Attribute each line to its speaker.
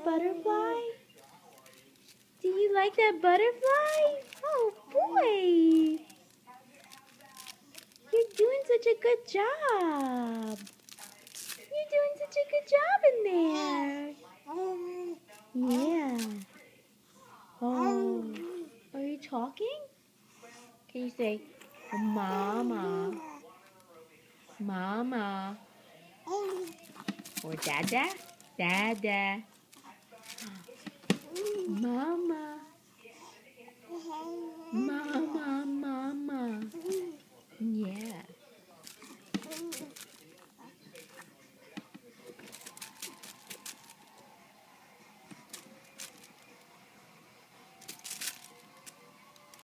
Speaker 1: that butterfly? Do you like that butterfly? Oh boy! You're doing such a good job. You're doing such a good job in there. Yeah. Oh. Are you talking? Can you say, Mama? Mama? Or Dada? Dada? Mama?